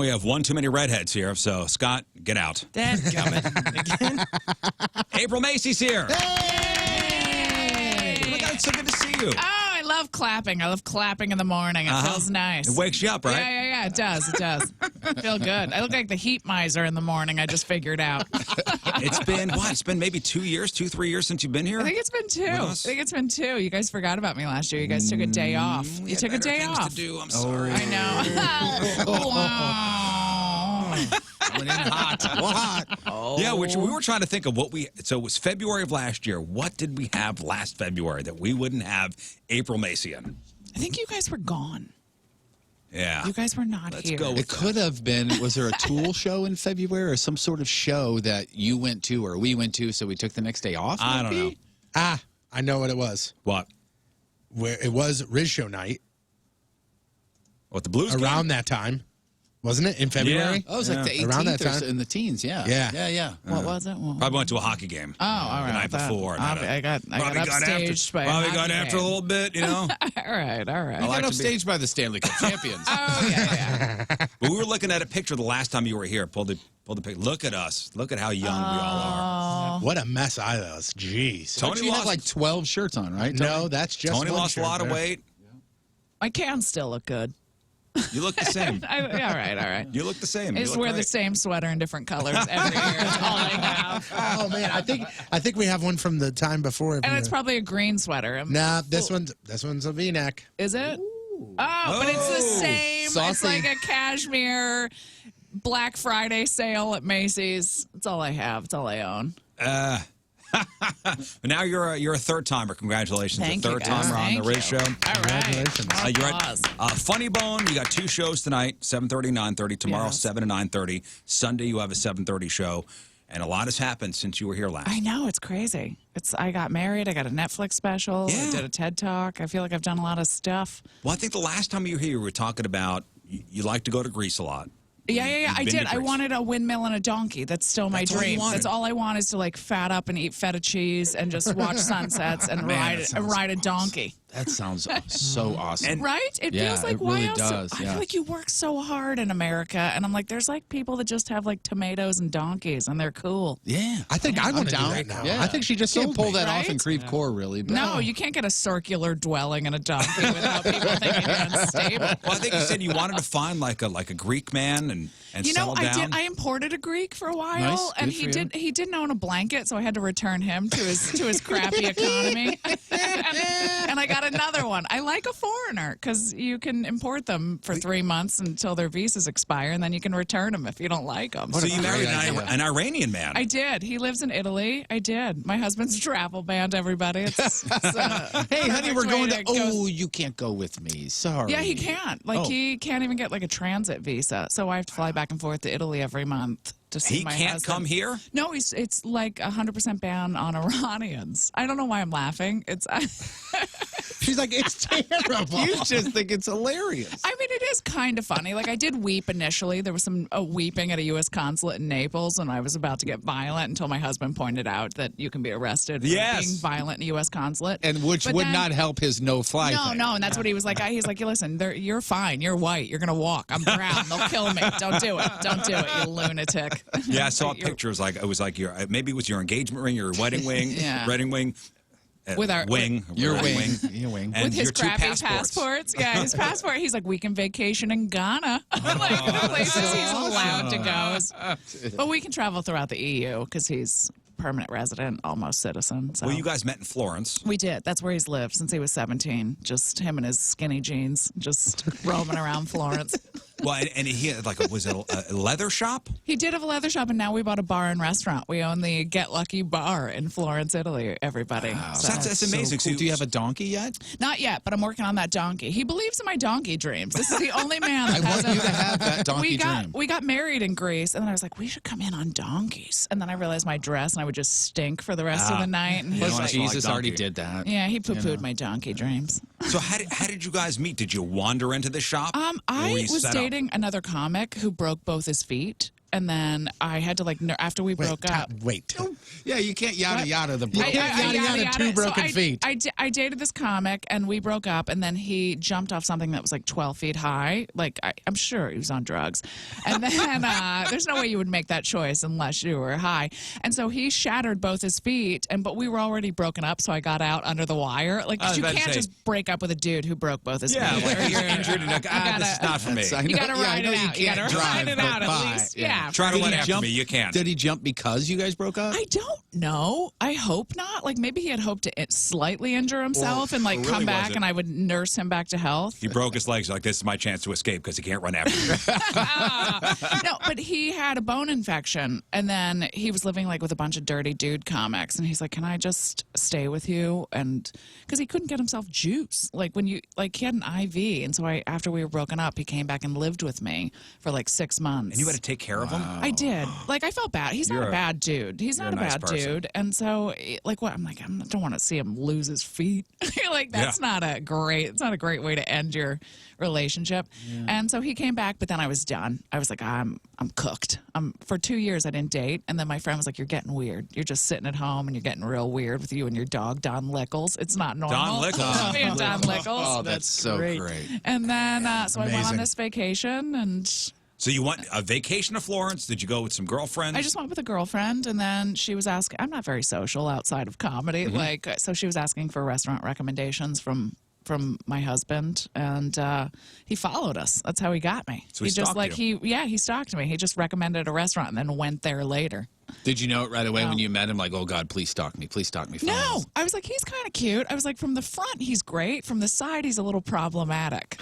We have one too many redheads here, so Scott, get out. Dadgummit. Again? April Macie's here. Hey! Oh my God, it's so good to see you. Oh, I love clapping. I love clapping in the morning. It feels nice. It wakes you up, right? Yeah, it does. It does. Feel good. I look like the heat miser in the morning. I just figured out. It's been, what? It's been maybe 2 years, 2-3 years since you've been here? I think it's been 2. I think it's been 2. You guys forgot about me last year. You guys took a day off. You took a day off. To do. I'm sorry. I know. Wow. Went in hot. Oh. Yeah, we were trying to think of what so it was February of last year. What did we have last February that we wouldn't have April Macie in? I think you guys were gone. Yeah. You guys were not Let's here. go with It could have been, was there a Tool show in February or some sort of show that you went to or we went to, so we took the next day off? I don't know. Ah, I know what it was. What? Where it was Rizz Show night What, the Blues around game? that time, wasn't it? In February? Oh, it was like the 18th Around that or time. so, in the teens, yeah. Yeah. What was it? Probably went to a hockey game. Oh, all right. The night before. I got upstaged by a Probably hockey got after a game. little bit, you know? All right. I got upstaged by the Stanley Cup champions. Oh, yeah. But we were looking at a picture the last time you were here. Pull the picture. Look at us. Look at how young we all are. What a mess I was. Jeez. Tony you lost had like 12 shirts on, right? No, that's just Tony one lost a shirt lot of there. weight. My cans still look good. You look the same. All right. You look the same. I You just look wear the great. same sweater in different colors every year. That's all I have. Oh man, I think we have one from the time before. And it's probably a green sweater. Nah, this one's a V-neck. Is it? Oh, but it's the same. It's saucy. like a cashmere Black Friday sale at Macy's. That's all I have. That's all I own. Now you're a third timer. Congratulations, Thank a you, third guys. timer on the Thank Rizz you. Show. All right. Congratulations. You're Applause. at Funny Bone. You got 2 shows tonight, 7:30, 9:30. Tomorrow, Yes. 7 to 9:30. Sunday, you have a 7:30 show. And a lot has happened since you were here last. I know, it's crazy. I got married. I got a Netflix special. Yeah. I did a TED Talk. I feel like I've done a lot of stuff. Well, I think the last time you were here, we were talking about you like to go to Greece a lot. Yeah. You've I been did. to I Greece. wanted a windmill and a donkey. That's still my That's all you dream. wanted. That's all I want is to like fat up and eat feta cheese and just watch sunsets and ride a donkey. That sounds so awesome. Right? It Yeah, feels like it why really else? does, I yeah. feel like you work so hard in America, and I'm like, there's like people that just have like tomatoes and donkeys, and they're cool. Yeah. I think I want to do down. that now. Yeah. I think she just can't sold pull me. that off in Right? Creve Coeur, really. But No, you can't get a circular dwelling in a donkey without people thinking you're unstable. Well, I think you said you wanted to find like a Greek man and You know, settle down. I imported a Greek for a while, Nice. and Good for you. he didn't own a blanket, so I had to return him to his crappy economy. and I got another one. I like a foreigner because you can import them for 3 months until their visas expire, and then you can return them if you don't like them. So you married great idea. an Iranian man. I did. He lives in Italy. I did. My husband's travel band, everybody. It's hey, honey, we're perfect going way to. to go. Oh, you can't go with me. Sorry. Yeah, he can't. Like, Oh. he can't even get like a transit visa. So I have to fly back and forth to Italy every month to see He my can't husband. come here? No, it's like 100% ban on Iranians. I don't know why I'm laughing. It's. She's like, it's terrible. You just think it's hilarious. I mean, it is kind of funny. Like, I did weep initially. There was some weeping at a U.S. consulate in Naples, and I was about to get violent until my husband pointed out that you can be arrested for Yes. being violent in a U.S. consulate. And which But would then- not help his no-fly No, thing. no, and that's what he was like. He's like, listen, you're fine. You're white. You're gonna walk. I'm brown. They'll kill me. Don't do it. Don't do it, you lunatic. Yeah, I saw You're- pictures. Like it was like maybe it was your engagement ring, your wedding ring, Yeah. wedding wing, With our- Your wedding wing. Your wing. and with his your 2 crappy passports. passports. Yeah, his passport. He's like, we can vacation in Ghana. Like the places he's allowed to go. But we can travel throughout the EU because he's permanent resident, almost citizen. So. Well, you guys met in Florence. We did. That's where he's lived since he was 17. Just him and his skinny jeans, just roaming around Florence. Well, and he had was it a leather shop? He did have a leather shop, and now we bought a bar and restaurant. We own the Get Lucky Bar in Florence, Italy, everybody. So that's amazing. So cool. So Do you have a donkey yet? Not yet, but I'm working on that donkey. He believes in my donkey dreams. This is the only man I that want has you to have that donkey dream. we got married in Greece, and then I was like, we should come in on donkeys. And then I realized my dress, and I would just stink for the rest of the night. And he Plus, was like, Jesus like already donkey. did that. yeah, he poo-pooed my donkey dreams. So how did you guys meet? Did you wander into the shop? Or were I you was set up? dating another comic who broke both his feet. and then I had to like after we broke up. Wait. Yeah, you can't yada yada the broken. Yada, two broken feet. I dated this comic, and we broke up, and then he jumped off something that was like 12 feet high. Like, I'm sure he was on drugs. And then there's no way you would make that choice unless you were high. And so he shattered both his feet, but we were already broken up, so I got out under the wire. Like, 'cause you can't just break up with a dude who broke both his feet. Yeah, like you're injured and like, this is not for me. You got to ride it out. You got to ride it out but at least. Yeah. Try to run after me. You can't. Did he jump because you guys broke up? I don't know. I hope not. Like, maybe he had hoped to slightly injure himself and like really come back wasn't. and I would nurse him back to health. He broke his legs. Like, this is my chance to escape because he can't run after me. No, but he had a bone infection, and then he was living like with a bunch of dirty dude comics, and he's like, "Can I just stay with you?" And because he couldn't get himself juice, like when you like he had an IV, and so after we were broken up, he came back and lived with me for like 6 months. And you had to take care of him? I did. Like, I felt bad. He's not a bad dude. He's not a nice bad person. dude. And so, like, what? I'm like, I don't want to see him lose his feet. Like, that's not a great way to end your relationship. Yeah. And so he came back, but then I was done. I was like, I'm cooked. For 2 years, I didn't date. And then my friend was like, you're getting weird. You're just sitting at home and you're getting real weird with you and your dog, Don Lickles. It's not normal. Don Lickles. Me and Don Lickles. Oh, that's so great. And then, so Amazing. I went on this vacation and... So you went a vacation to Florence? Did you go with some girlfriends? I just went with a girlfriend, and then she was asking. I'm not very social outside of comedy, so she was asking for restaurant recommendations from my husband, and he followed us. That's how he got me. So he just stalked you. he stalked me. He just recommended a restaurant and then went there later. Did you know it right away when you met him? Like, oh God, please stalk me, please stalk me. No, I was like, he's kind of cute. I was like, from the front, he's great. From the side, he's a little problematic.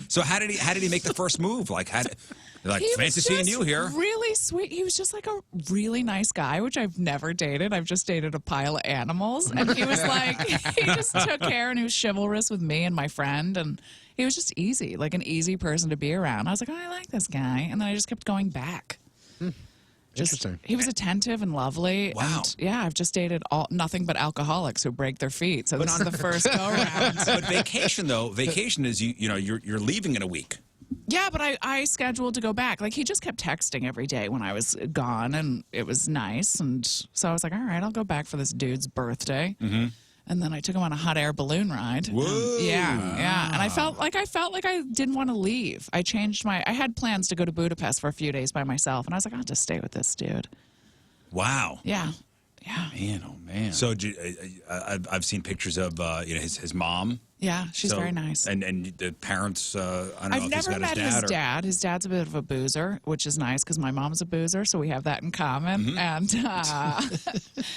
So how did he make the first move? Like, fancy seeing you here. Really sweet. He was just like a really nice guy, which I've never dated. I've just dated a pile of animals, and he was like, he just took care, and he was chivalrous with me and my friend, and he was just easy, like an easy person to be around. I was like, oh, I like this guy, and then I just kept going back. Interesting. He was attentive and lovely. Wow. And yeah, I've just dated nothing but alcoholics who break their feet. So this is the first go round. But vacation is you're leaving in a week. Yeah, but I scheduled to go back. Like, he just kept texting every day when I was gone, and it was nice. And so I was like, all right, I'll go back for this dude's birthday. Mm-hmm. And then I took him on a hot air balloon ride. Whoa. Yeah. And I felt like I didn't want to leave. I had plans to go to Budapest for a few days by myself, and I was like, I'll just stay with this dude. Wow. Yeah. Man, oh man. So I've seen pictures of his mom. Yeah, she's very nice. And the parents, I don't know I've if he's never got met his dad. His dad's a bit of a boozer, which is nice because my mom's a boozer, so we have that in common. Mm-hmm. And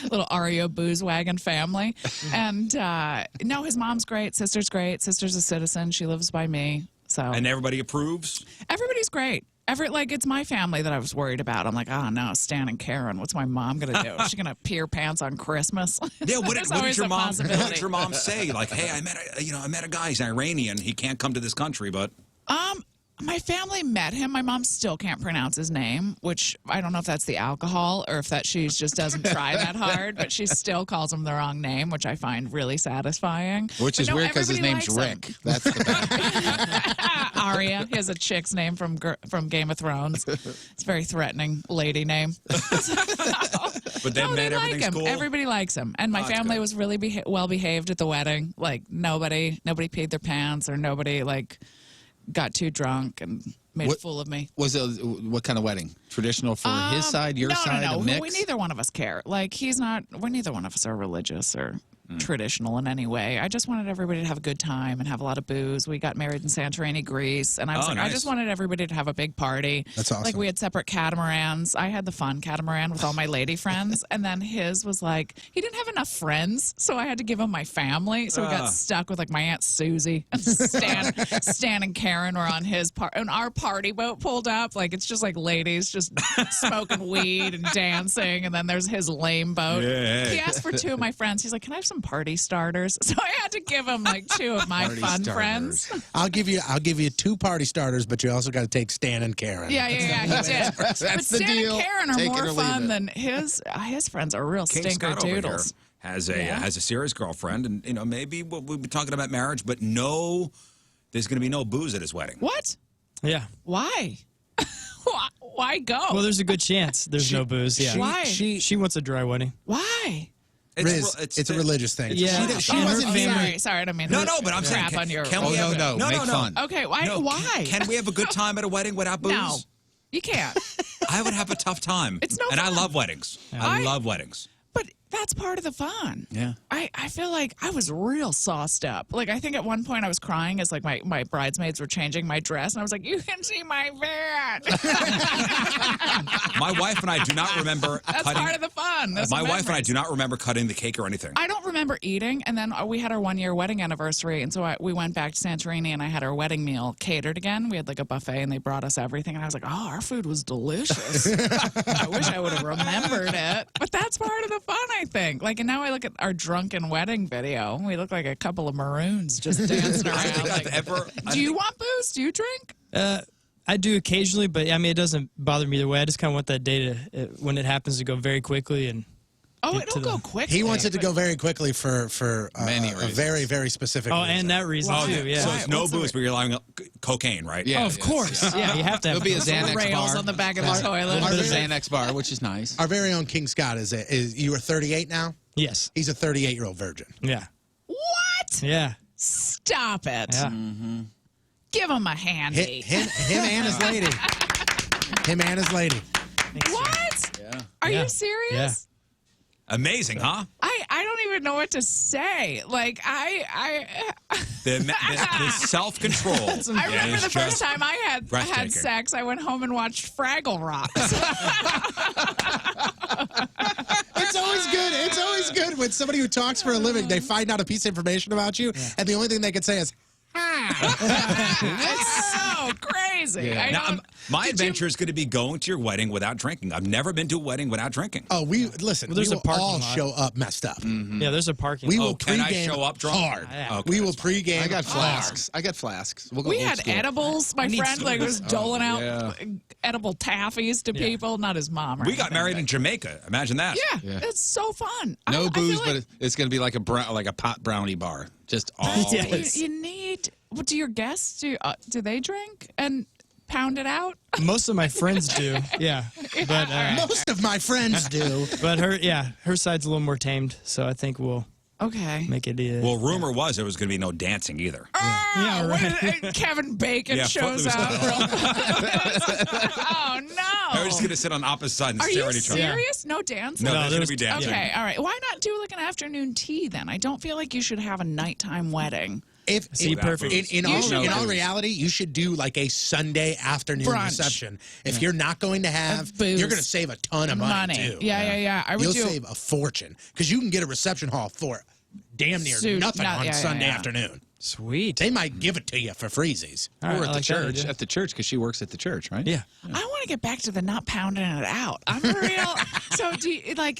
little Ario booze wagon family. And no, his mom's great. Sister's great. Sister's a citizen. She lives by me. So And everybody approves? everybody's great. It's my family that I was worried about. I'm like, oh no, Stan and Karen. What's my mom gonna do? Is she gonna pee her pants on Christmas? Yeah. What did your mom say? say? Like, hey, I met a guy. He's Iranian. He can't come to this country, but My family met him. My mom still can't pronounce his name, which I don't know if that's the alcohol or if that she just doesn't try that hard, but she still calls him the wrong name, which I find really satisfying. Which is weird because his name's Rick. That's the bad. Arya. He has a chick's name from Game of Thrones. It's a very threatening lady name. But they met. They like Everything's him. cool. Everybody likes him, and my family was really well behaved at the wedding. Like nobody peed their pants or nobody got too drunk and made a fool of me. Was it what kind of wedding? Traditional for his side, your side, no. a mix? Neither one of us care. Like neither one of us are religious or traditional in any way. I just wanted everybody to have a good time and have a lot of booze. We got married in Santorini, Greece, and I was nice. I just wanted everybody to have a big party. That's awesome. Like we had separate catamarans. I had the fun catamaran with all my lady friends, and then his was like he didn't have enough friends, so I had to give him my family. So we got stuck with like my Aunt Susie and Stan and Karen were on his part, and our party boat pulled up. Like it's just like ladies just smoking weed and dancing, and then there's his lame boat. Yeah. He asked for two of my friends. He's like, "Can I have some party starters?" So I had to give him like two of my Party fun starters. friends. I'll give you 2 party starters, but you also got to take Stan and Karen. Yeah, he did. But the Stan deal. and Karen are Take it more or leave fun it. than his friends are real King stinker Scott over here doodles. has a serious girlfriend, and maybe we'll be talking about marriage, but no, there's going to be no booze at his wedding. What? Yeah. Why? Why go? Well, there's a good chance there's no booze. Yeah. Why? She wants a dry wedding. Why? Rizz, it's a religious thing. Yeah. She And her wasn't family. Sorry, I don't mean No, to no, but I'm saying, crap on your. can we have no, make fun. Okay, why? No, why? Can we have a good time at a wedding without booze? No, you can't. I would have a tough time. It's no And I fun. love weddings. I love weddings. But that's part of the fun. Yeah. I feel like I was real sauced up. Like, I think at one point I was crying as, like, my bridesmaids were changing my dress, and I was like, you can see my van. My wife and I do not remember That's cutting. part of the fun. Those My are wife and I memories. do not remember cutting the cake or anything. I don't remember eating, and then we had our 1-year wedding anniversary, and so we went back to Santorini, and I had our wedding meal catered again. We had like a buffet, and they brought us everything, and I was like, oh, our food was delicious. I wish I would have remembered it. But that's part of the fun, I think. Like, and now I look at our drunken wedding video, and we look like a couple of maroons just dancing I around. think I've Like, ever. do you want booze? Do you drink? I do occasionally, but I mean, it doesn't bother me either way. I just kind of want that day to, when it happens, to go very quickly and. Oh, Get it'll to go the- quick. He wants it to go very quickly for Many a reasons. very, very specific Oh, reason. and that reason too. Yeah. So it's no What's the booze, but you're allowing cocaine, right? Yeah. Oh, of course. Yeah, you have to have. It'll be a those. Xanax rails bar. on the back of the toilet. Our Xanax bar, which is nice. Our very own King Scott is you are 38 now? Yes. He's a 38-year-old virgin. Yeah. What? Yeah. Stop it. Yeah. Give him a handy. Him and his lady. Him and his lady. What? Yeah. Are Yeah. you serious? Yeah. Amazing, huh? I don't even know what to say. Like, The self-control. I remember the first time I had breathtaking. sex, I went home and watched Fraggle Rock. It's always good. It's always good when somebody who talks for a living, they find out a piece of information about you, and the only thing they can say is, It's so crazy. I Now, don't, my did you- adventure is going to be going to your wedding without drinking. I've never been to a wedding without drinking. oh, listen, there's we a will parking all lot. show up messed up. Yeah. There's a parking. We lot. will can I pregame show up drunk? hard. Yeah. Okay, We will that's fine. pregame I got hard. flasks. I got flasks. We'll go we old had school. edibles. My friend like was doling out yeah. edible taffies to people. Not his mom. Or We got anything, married but- in Jamaica. Imagine that. Yeah, it's so fun. No I booze, feel but like it's going to be like a pot brownie bar. Just all. Yes. you need. What do your guests do? They drink and pound it out? Most of my friends do. Yeah. But Most of my friends do. her side's a little more tamed, so I think we'll Okay. make it. Well, rumor was there was going to be no dancing either. Yeah, right. When Kevin Bacon Yeah, shows Footloose. up. Oh no! We're just going to sit on opposite sides and Are stare you at each other. serious? No dancing? No, No, there's going to be there's- dancing. Okay, all right. Why not do like an afternoon tea then? I don't feel like you should have a nighttime wedding. See, perfect. In You all, should in all booze. reality, you should do like a Sunday afternoon Brunch. reception. If you're not going to have, booze. you're going to save a ton of money, too. Yeah. I would You'll do. save a fortune because you can get a reception hall for damn near nothing on Sunday afternoon. Sweet. They might give it to you for freezies. All right, Or I at the like that church. idea. At the church, because she works at the church, right? Yeah. I want to get back to the not pounding it out. I'm real. So,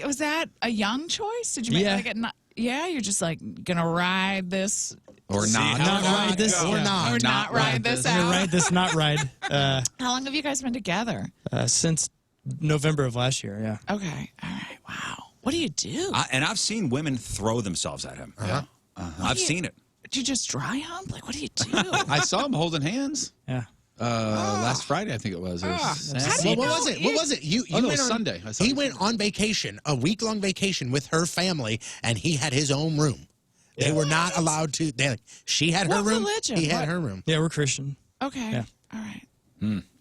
was that a young choice? Did you make Yeah. like it? Yeah, you're just like gonna ride this Or See not. how Not ride this. Or yeah. not. or not ride this I'm gonna out. ride this, not ride. How long have you guys been together? Since November of last year. Yeah. Okay, all right. Wow. What do you do? And I've seen women throw themselves at him. I've seen it. Do you just dry hump? Like, what do you do? I saw them holding hands Yeah. last Friday, I think it was. Or How Saturday. do you Well, what know was it? What was it? You Oh, no, it went was on Sunday. I saw He it. went on vacation, a week-long vacation with her family, and he had his own room. They were not allowed to. She had her What room. religion? He had What? her room. Yeah, we're Christian. Okay. Yeah. All right.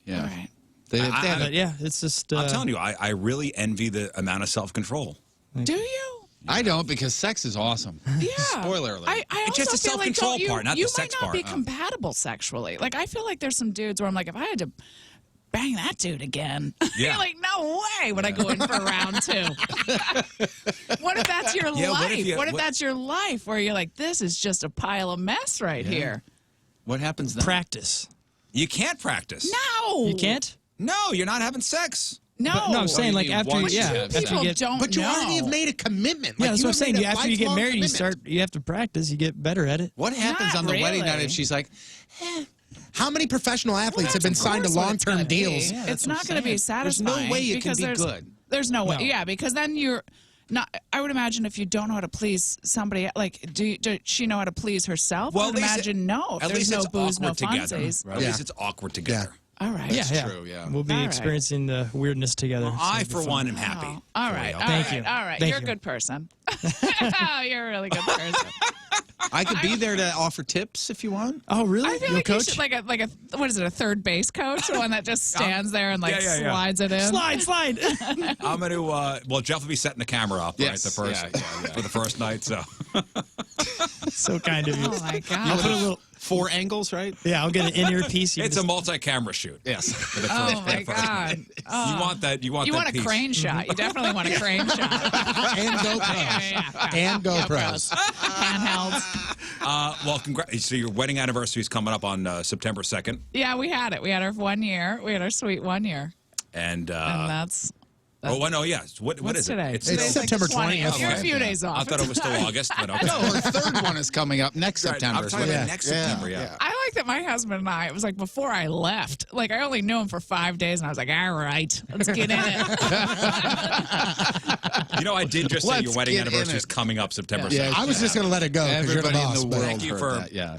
Yeah. All right. They had But yeah, it's just. I'm telling you, I really envy the amount of self-control. Do you? I don't, because sex is awesome. Yeah. Spoiler alert. I It's also just the feel like, self-control don't you, part, not the you sex might not part. be compatible sexually. Like, I feel like there's some dudes where I'm like, if I had to bang that dude again, Yeah. you're like, no way would I go in for round two. What if that's your Yeah, what life? if you- What if what- that's your life where you're like, this is just a pile of mess right here? What happens then? practice. You can't practice. No. You can't? No, you're not having sex. No. But, no, I'm saying you like need after one you, to yeah, have after sex. People you get, don't But you know. already have made a commitment. yeah, Like, that's you what I'm have saying. made You a after you get lifelong married, commitment. you have to practice. You get better at it. What happens Not on the wedding night really. if she's like, How many professional athletes have been That's, of signed to course, what it's long-term gonna be. deals? Yeah, It's that's what not I'm going to be saying. There's satisfying. no way it can because be there's, good. There's no way. No. Yeah, because then not. I would imagine if you don't know how to please somebody, like, does she know how to please herself? Well, I would imagine no. At There's least no it's booze, no awkward together. funsies. At least it's awkward together. All right. Yeah, yeah. true, yeah. We'll be All right. experiencing the weirdness together. Well, so I, it'll for be fun. one, am happy. Oh, all right. you. Thank you. All right. Thank You're a you. good person. Oh, you're a really good person. I could be there to offer tips if you want. Oh, really? I feel You're like a you coach? should like a what is it, a third base coach, the one that just stands there and like yeah. slides it in. Slide. I'm going to, well, Jeff will be setting the camera up, right, Yes. the first, Yeah. for the first night, so. So kind of you. Oh my I'll god. put a little. 4 angles, right? Yeah, I'll get an in-ear piece. You It's can a multi-camera shoot. Yes. For the Oh first, my for the first god. night. You want that, you want You that want a piece. crane shot. You definitely want a crane shot. And GoPros. Yeah. And GoPros. Handhelds. Well, congrats. So your wedding anniversary is coming up on September 2nd. Yeah, we had it. We had our 1 year. We had our sweet 1 year. And, And that's oh, no, yes. What what's is today? it? Today's like September the 20th. 20th. You're a Okay. few days off. I thought it was still August, but okay. No, our third one is coming up next September. I'm talking about Yeah. next September, yeah. I like that my husband and I, it was like before I left, like I only knew him for 5 days and I was like, all right, let's get in it. You know, I did just say Let's your wedding get in anniversary it. is coming up September 2nd. Yeah. I was just going to let it go because you're the Everybody boss. in the but- world Thank you heard for- that. Yeah.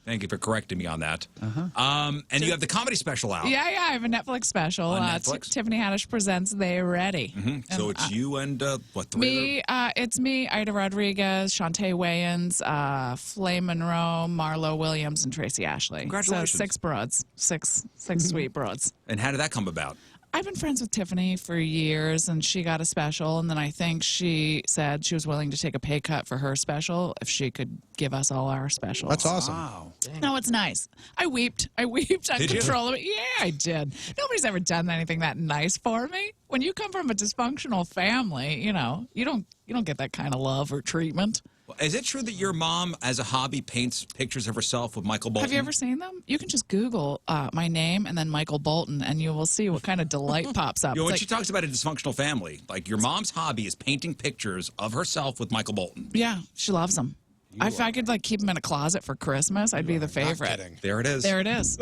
Thank you for correcting me on that. And you have the comedy special out. Yeah, I have a Netflix special. On Netflix? Tiffany Haddish presents They Ready. So it's you and, what, 3 Me, it's me, Ida Rodriguez, Shantae Wayans, Flay Monroe, Marlo Williams, and Tracy Ashley. Congratulations. So 6 broads, six sweet broads. And how did that come about? I've been friends with Tiffany for years, and she got a special, and then I think she said she was willing to take a pay cut for her special if she could give us all our specials. That's awesome. Wow. No, it's nice. I weeped Did you? uncontrollably. Yeah, I did. Nobody's ever done anything that nice for me. When you come from a dysfunctional family, you know, you don't get that kind of love or treatment. Is it true that your mom, as a hobby, paints pictures of herself with Michael Bolton? Have you ever seen them? You can just Google my name and then Michael Bolton, and you will see what kind of delight pops up. You know, when It's she like, talks about a dysfunctional family, like your mom's hobby is painting pictures of herself with Michael Bolton. yeah, she loves them. If I could like keep them in a closet for Christmas, I'd be the favorite. kidding. There it is. There it is.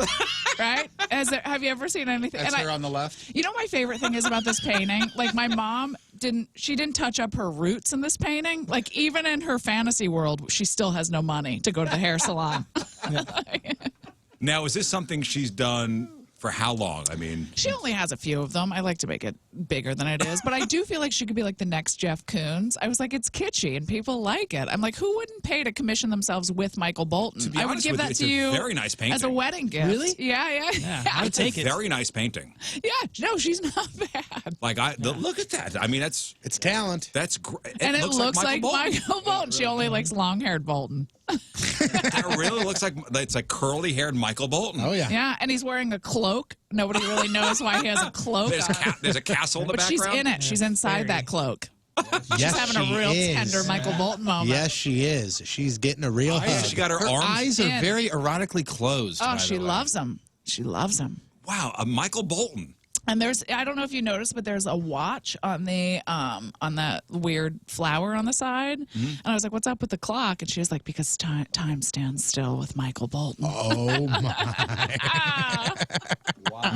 Right? Have you ever seen anything? That's and her on the left. You know my favorite thing is about this painting? Like my mom didn't touch up her roots in this painting. Like even in her fantasy world, she still has no money to go to the hair salon. Now, is this something she's done for how long? I mean, She only has a few of them. I like to make it bigger than it is, but I do feel like she could be like the next Jeff Koons. I was like, it's kitschy and people like it. I'm like, who wouldn't pay to commission themselves with Michael Bolton? to be I would honest give with that it's to a you very nice painting. as a wedding gift. Really? Yeah. I'd take it. Very nice painting. Yeah, no, she's not bad. Like look at that. I mean, that's talent. great. And it looks like Bolton. Michael Bolton. She only likes long-haired Bolton. It really looks like it's like curly-haired Michael Bolton. Oh, yeah. Yeah, and he's wearing a cloak. Nobody really knows why he has a cloak on. There's a castle in the But she's background. in it. She's inside that cloak. Yes, She's having a she real is. tender Michael Bolton moment. Yes, she is. She's getting a real hug. She got her, Her arms. eyes are in. very erotically closed. Oh, by she the way. loves him. She loves him. Wow, a Michael Bolton. And I don't know if you noticed, but there's a watch on that weird flower on the side. And I was like, what's up with the clock? And she was like, because time stands still with Michael Bolton. Oh, my.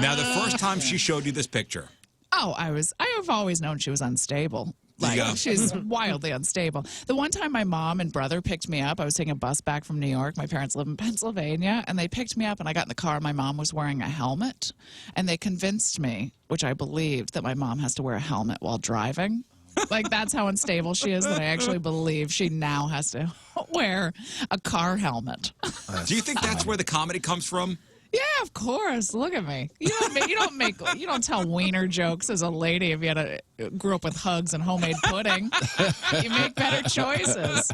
Now, the first time she showed you this picture, Oh, I have always known she was unstable. Like, Yeah. she's wildly unstable. The one time my mom and brother picked me up, I was taking a bus back from New York. My parents live in Pennsylvania, and they picked me up, and I got in the car. My mom was wearing a helmet, and they convinced me, which I believed, that my mom has to wear a helmet while driving. Like, that's how unstable she is that I actually believe she now has to wear a car helmet. do you think that's where the comedy comes from? Yeah, of course. Look at me. You don't tell wiener jokes as a lady if you grew up with hugs and homemade pudding. You make better choices.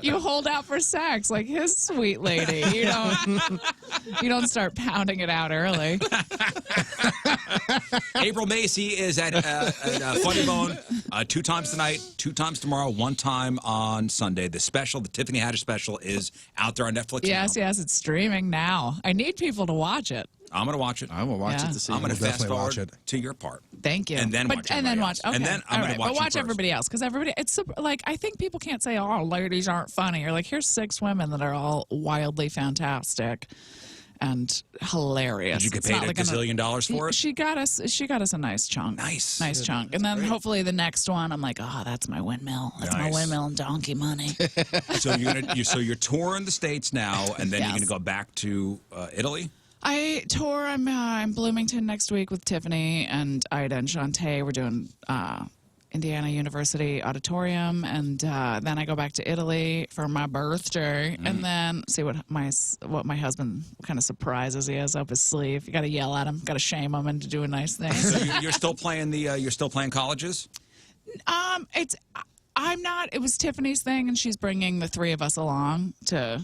You hold out for sex like his sweet lady. You don't start pounding it out early. April Macie is at Funny Bone 2 times tonight, 2 times tomorrow, 1 time on Sunday. The special, the Tiffany Haddish special, is out there on Netflix Yes, now. it's streaming now. I need people to watch it. I'm going to watch it. I will watch Yeah. it to see. I'm going to fast definitely forward watch it. to your part. Thank you. And then watch everybody else. Okay. And then I'm All gonna right, watch but you watch first. everybody else because it's like I think people can't say, "Oh, ladies aren't funny." Or like, here's 6 women that are all wildly fantastic, and hilarious. Did you get It's paid not a like gazillion dollars for it? She got us a nice chunk. Nice chunk. And then hopefully the next one, I'm like, oh, that's my windmill. That's my windmill and donkey money. So you're touring the States now, and then you're gonna go back to Italy. I tour. I'm in Bloomington next week with Tiffany and Ida and Shantae. We're doing Indiana University Auditorium, and then I go back to Italy for my birthday, and then see what my husband, what kind of surprises he has up his sleeve. You got to yell at him, got to shame him into doing nice things. So you're still playing you're still playing colleges? I'm not. It was Tiffany's thing, and she's bringing the three of us along to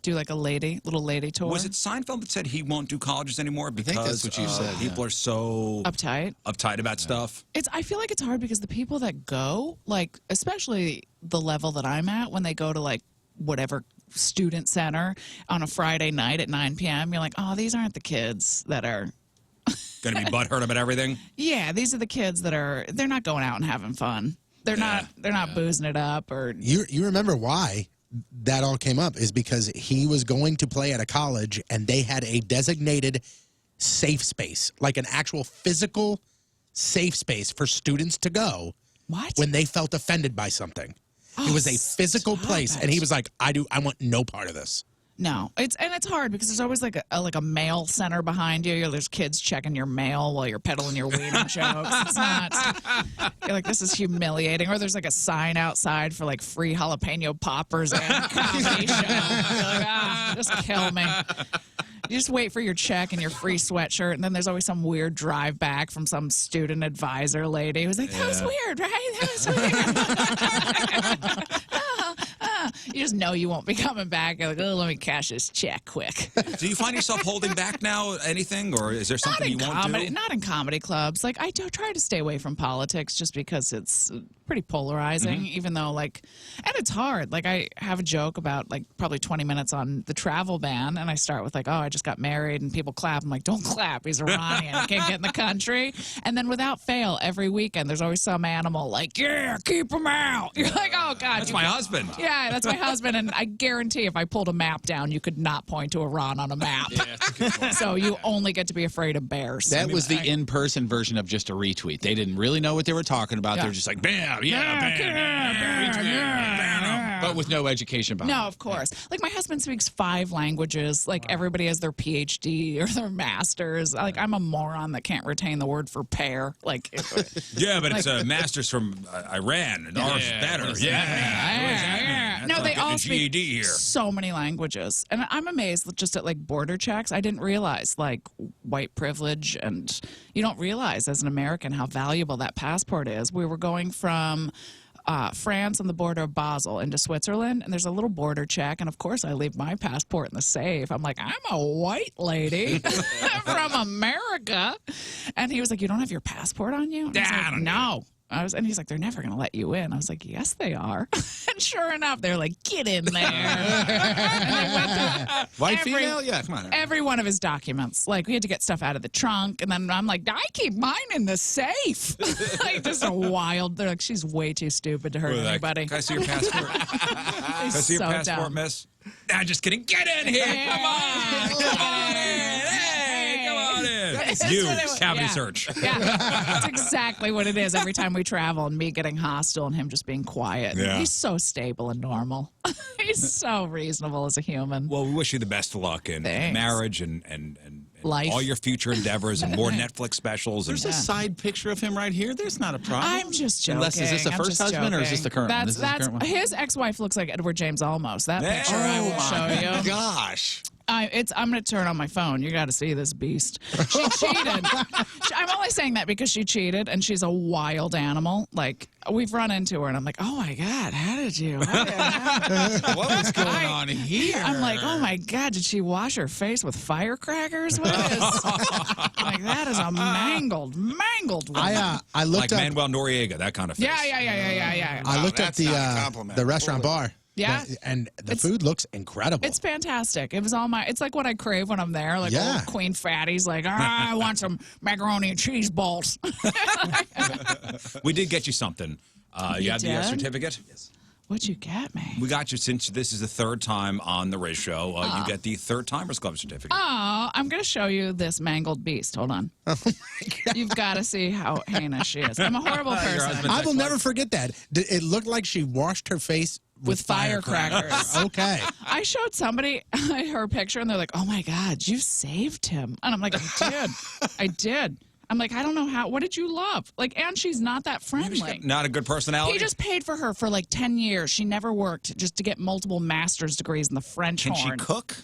do like a little lady tour. Was it Seinfeld that said he won't do colleges anymore because that's what you said, people are so uptight about stuff? I feel like it's hard because the people that go, like especially the level that I'm at, when they go to like whatever student center on a Friday night at 9 p.m., you're like, oh, these aren't the kids that are going to be butthurt about everything. Yeah, these are the kids that they're not going out and having fun. They're not boozing it up or. You remember why that all came up is because he was going to play at a college and they had a designated safe space, like an actual physical safe space for students to go when they felt offended by something. It was a physical place, and he was like, I want no part of this. No, it's hard because there's always like a mail center behind you. There's kids checking your mail while you're peddling your weed and jokes. It's not. You're like, this is humiliating. Or there's like a sign outside for like free jalapeno poppers and comedy show. You're like, just kill me. You just wait for your check and your free sweatshirt, and then there's always some weird drive back from some student advisor lady who's like, that was weird, right? That was weird. You just know you won't be coming back. You're like, oh, let me cash this check quick. Do you find yourself holding back now anything, or is there something you won't do? Not in comedy clubs. Like, I do try to stay away from politics just because it's pretty polarizing, even though, like, and it's hard. Like, I have a joke about, like, probably 20 minutes on the travel ban, and I start with, like, oh, I just got married, and people clap. I'm like, don't clap. He's Iranian. He can't get in the country. And then without fail, every weekend, there's always some animal like, yeah, keep him out. You're like, oh, God. That's my husband. Yeah, that's my husband, and I guarantee if I pulled a map down, you could not point to Iran on a map. Yeah, that's a good point. So you only get to be afraid of bears. That was the in-person version of just a retweet. They didn't really know what they were talking about. They were just like, bam, bam, but with no education behind it. No, of course. Like, my husband speaks 5 languages. Like, everybody has their PhD or their master's. Like, I'm a moron that can't retain the word for pear. Like, yeah, but it's a master's from Iran, and ours is better. No, they all speak GED here. So many languages. And I'm amazed just at, like, border checks. I didn't realize, like, white privilege, and you don't realize as an American how valuable that passport is. We were going from France on the border of Basel into Switzerland, and there's a little border check, and of course I leave my passport in the safe. I'm like, I'm a white lady from America. And he was like, you don't have your passport on you? And I was like, no. And he's like, they're never going to let you in. I was like, yes, they are. And sure enough, they're like, get in there. And they went through White female? Yeah, come on. every one of his documents. Like, we had to get stuff out of the trunk. And then I'm like, I keep mine in the safe. Like, just a wild. They're like, she's way too stupid to hurt anybody. Can I see your passport? Can I see your so passport, dumb. miss? Nah, just kidding. Get in here. Come on. Come on in. Hey, come on in. That's You, what it was. cavity Yeah. search. Yeah, that's exactly what it is every time we travel, and me getting hostile and him just being quiet. Yeah. He's so stable and normal. He's so reasonable as a human. Well, we wish you the best of luck in Thanks. marriage and Life. all your future endeavors and more Netflix specials. There's And, a side picture of him right here. There's not a problem. I'm just joking. Unless, is this the I'm first just husband or is this the current one? This That's is the current one? his ex-wife looks like Edward James Olmos. That Yeah. picture I will show you. Gosh. I'm going to turn on my phone. You got to see this beast. She cheated. I'm only saying that because she cheated, and she's a wild animal. Like, we've run into her, and I'm like, oh my God, how did you? What was going on here? I'm like, oh my God, did she wash her face with firecrackers? What is? Like, that is a mangled woman. I like looked up. Manuel Noriega, that kind of face. Yeah. I looked up that's not a the compliment. restaurant bar. Yeah. And the food looks incredible. It's fantastic. It was all it's like what I crave when I'm there. Like, old Queen Fatty's like, I want some macaroni and cheese balls. We did get you something. You have the did? certificate? What'd you get me? We got you, since this is the third time on the Rizz Show, you get the Third Timers Club certificate. Oh, I'm going to show you this mangled beast. Hold on. Oh, my God. You've got to see how heinous she is. I'm a horrible person. I will never forget that. It looked like she washed her face with firecrackers. Okay. I showed somebody her picture, and they're like, "Oh my God, you saved him!" And I'm like, "I did, I did." I'm like, I don't know how. What did you love? Like, and she's not that friendly. Not a good personality. He just paid for her for like 10 years. She never worked just to get multiple master's degrees in the French horn. Can she cook?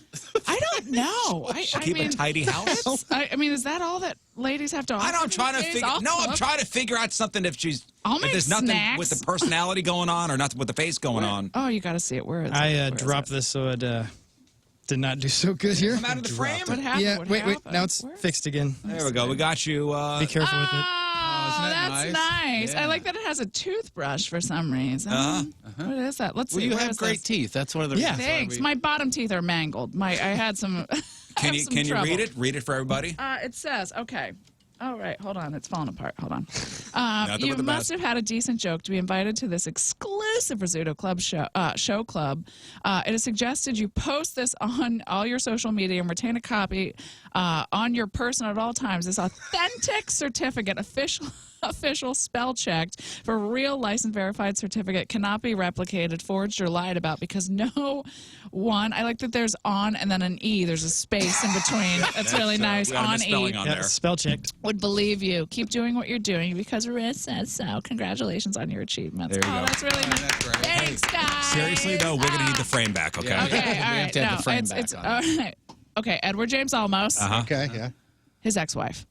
I don't know. Keep a tidy house. I mean, is that all that ladies have to offer? I know. I'm trying to figure. No, I'm trying to figure out something. If there's nothing snacks. with the personality going on, or nothing with the face going on. Oh, you got to see it. Where is it? I dropped this, so it did not do so good here. Come out of the frame. What happened? Yeah, What wait. happened? Now it's fixed again. There we go. We got you. Be careful with it. Oh, isn't that that's nice? nice. Yeah. I like that it has a toothbrush for some reason. What is that? Let's see. Well, you Where have is great this? teeth. That's one of the reasons why Thanks. My bottom teeth are mangled. I had some. Can you read it? Read it for everybody. It says, okay. All right, hold on. It's falling apart. Hold on. Nothing You but the must best. have had a decent joke to be invited to this exclusive Rizzuto Club show club. It is suggested you post this on all your social media and retain a copy on your person at all times. This authentic certificate, official spell checked for real license verified certificate, cannot be replicated, forged, or lied about, because no one. I like that there's on and then an E. There's a space in between. That's really nice. we got a On misspelling E. on Yeah, there. spell checked. Would believe you. Keep doing what you're doing because Rizz says so. Congratulations on your achievements. There you go. That's really nice. that's great. Thanks, guys. Seriously though, we're gonna need the frame back. Okay. Yeah. Okay, all We have right. to have No, the frame it's back all on. right. Okay, Edward James Olmos, Okay, yeah. his ex-wife.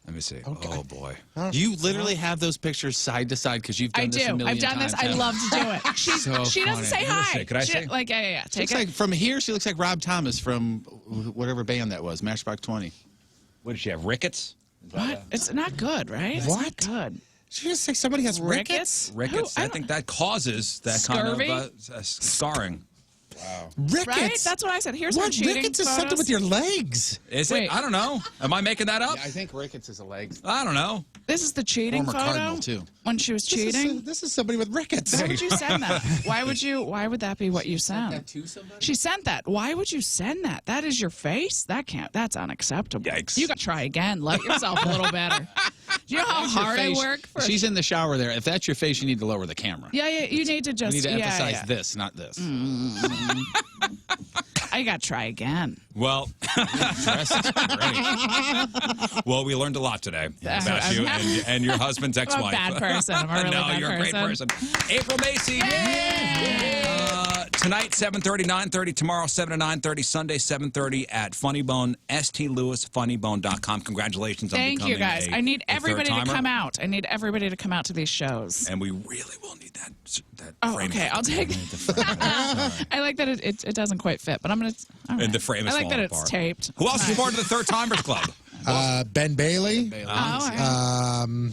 Let me see. Oh boy. You literally have those pictures side to side because you've done I this a do. million I've done times. this. I love to do it. She doesn't say hi. Could I She- see? Like, yeah. She Take looks it. like, from here, she looks like Rob Thomas from whatever band that was, Matchbox 20. What did she have? Rickets? What? It's not good, right? It's What? not good. Did you just say somebody has rickets? Rickets. Who? I think that causes that Scurvy? kind of scarring. Rickets? Right? That's what I said. Here's her What? cheating Rickets is something photos. with your legs. Is Wait. it? I don't know. Am I making that up? I think Ricketts is a leg. I don't know. This is the cheating Former photo. Cardinal, too. When she was cheating. This is somebody with rickets. Why would you send that? Why would that be what you sent? to somebody? She sent that. Why would you send that? That is your face? That's unacceptable. Yikes. You got to try again. Let yourself a little better. Do you know how hard I work for? She's in the shower there. If that's your face, you need to lower the camera. Yeah, you need to just You need to yeah, emphasize yeah. this, not this. I got to try again. Well, Dress is great. well, we learned a lot today about I'm you happy. and your husband's I'm a ex-wife. bad person. I'm a really no, bad you're a great person. April Macie. Tonight, 7:30, 9:30. Tomorrow, 7 to 9:30. Sunday, 7:30 at Funny Bone, stlewisfunnybone.com. Congratulations on Thank becoming you, guys. a I need third everybody to timer. come out. I need everybody to come out to these shows. And we really will need that Oh, frame. okay. I'll take. I like that it doesn't quite fit, but I'm gonna. All right. And the frame is I like that falling it's apart. taped. Who else is part of the Third Timers Club? Ben Bailey. Oh, all right.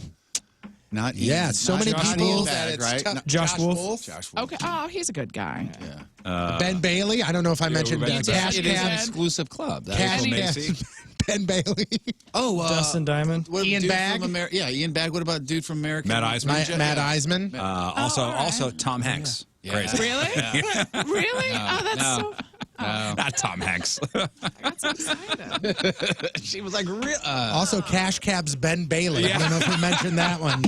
Not Yeah, Ian. so Not many Ian people Bag, that it's right? tough. No, Josh Wolf. Josh Wolf. Okay. Oh, he's a good guy. Ben Bailey. I don't know if I mentioned we mentioned Cash It is an Cab. exclusive club. That Cash April Cab. Macie. Ben Bailey. Oh, Dustin Diamond. what Ian dude Bag? from yeah, Ian Bag. What about dude from American? Matt Eisman. Matt Eisman. Also, all right. also Tom Hanks. Yeah. Crazy. Really? Really? Oh, that's no. so. Not Tom Hanks. That's so excited. She was like, Also, Cash Cab's Ben Bailey. I don't know if we mentioned that one.